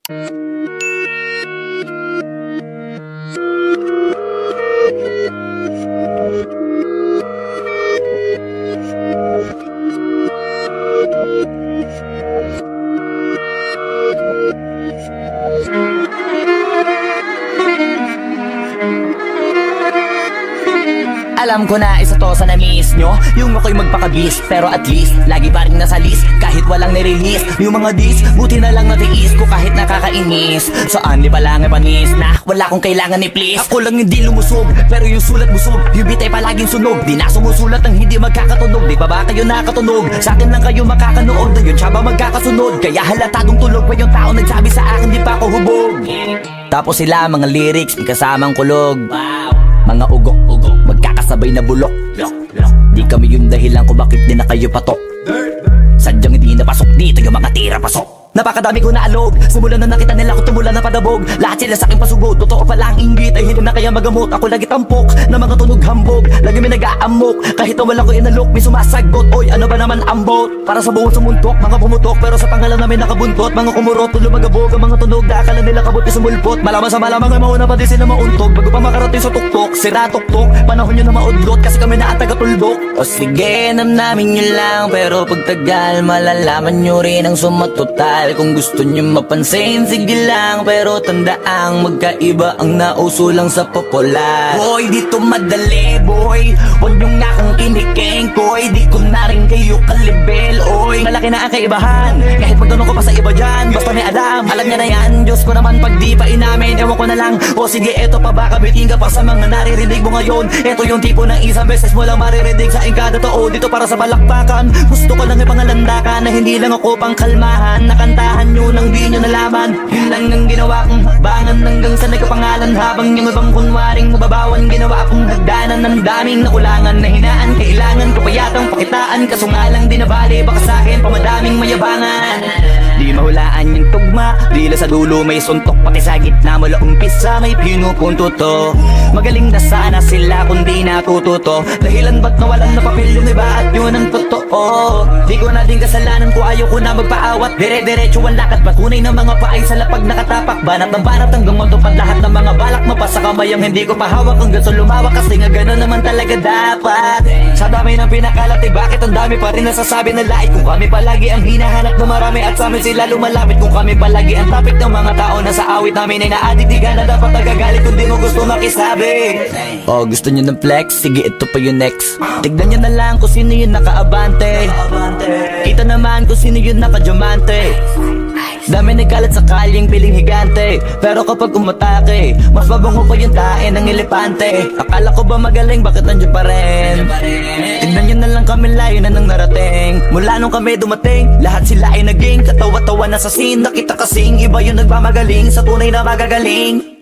Alam ko na isa to sa na-miss nyo, yung ako'y magpakabis, pero at least lagi pa rin nasa list kahit walang nirelease. Yung mga dis, buti na lang natiis ko kahit nakakainis. Saan di pa lang panis na wala kong kailangan ni please. Ako lang hindi lumusog, pero yung sulat busog. Yung bitay palaging sunog, di na sumusulat ng hindi magkakatunog. Di pa ba kayo nakatunog? Sa akin lang kayo makakanood, na yun siya ba magkakasunod? Kaya halatadong tulog pa yung tao nagsabi sa akin di pa ako hubog. Tapos sila mga lyrics, may kasamang kulog. Mga ugok-ugok, magkakasabay na bulok. Di kami yung dahilan kung bakit di na kayo patok. Sadyang hindi napasok dito yung mga tira pasok. Napakadami ko na alog, simula na nakita nila ko tumula na padabog. Lahat sila sa akin pasugod, totoo pala ang inggit ay hindi na kaya magamot. Ako lagi tampok, na mga tunog hambog. Lagi may nag-aamok, kahit na wala ko inalok. May sumasagot, oy ano ba naman ambot? Para sa buong sumuntok, mga pumutok, pero sa pangalan namin nakabuntot. Mga kumurot, tulo magabog, ang mga tunog na akala nila kabot yung sumulpot. Malaman sa malamang ay mauna pa din sila mauntog. Bago pa makarating sa tuktok, sira tuktok. Panahon nyo na maudlot, kasi kami na ang taga-tuldok. O sige, namnamin nyo lang, pero pagtagal malalaman nyo rin ang sumatotal. Kung gusto nyo mapansin, sige lang, pero tandaang magkaiba ang nauso lang sa popular. Boy, dito madali, boy, huwag nyo nga akong kiniking, koy. Di ko na rin kayo kalibel, oy. Malaki na ang kaibahan, kahit magtanong ko pa sa iba dyan. Basta may alam niya na yan. Diyos ko naman pag di pa inamin, ewan ko na lang. O sige, eto pa ba, kabitin ka pa sa mga naririnig mo ngayon. Eto yung tipo ng isang beses mo lang maririnig sa kada tao. Dito para sa balakbakan, gusto ko lang ipangalandakan na hindi lang ako pang kalmahan. Nakantahan nyo nang di nyo nalaman, yun lang ang ginawa kong hakbangan hanggang sa nagkapangalan. Habang yung ibang kunwaring mababawan, ginawa kong hagdanan ng daming nakulangan na hinaan. Kailangan ko pa yatang pakitaan, kaso nga lang di nabali. Baka sa'kin pamadaming mayabangan. Di mahulaan yung tugma, dila sa dulo may suntok. Pati sa gitna mula umpisa may pinupunto to. Magaling na sana sila kung di natututo. Dahilan ba't nawalan na papel yung iba at yun ang totoo. Di ko na din kasalanan ko, ayaw ko na magpaawat. Dire-diretso ang lakad, patunay ng mga paay sa lapag nakatapak. Banat ng banat hanggang matupad lahat ng mga balak. Mapasa kamay ang hindi ko pahawak hanggang sa lumawak. Kasi nga gano'n naman talaga dapat. Sa dami ng pinakalat eh bakit ang dami pa rin nasasabi na lait. Kung kami palagi ang hinahanap na marami at sa amin sila lumalapit. Kung kami palagi ang topic ng mga tao na sa awit namin ay naaditigan na dapat nagagalit kung di mo gusto makisabi. Oh, gusto nyo ng flex? Sige, ito pa yung next. Tignan nyo na lang kung sino yung nakaabante. Kita naman kung sino yung nakadiamante. Dami nagkalat sa kalyeng piling higante, pero kapag umatake, mas mabango pa yung tae ng elepante. Akala ko ba magaling, bakit nandiyan pa rin? Tignan nyo na lang kami, layo na nang narating. Mula nung kami dumating, lahat sila ay naging katawa-tawa na sa scene. Nakita kasing iba yung nagmamagaling sa tunay na magagaling.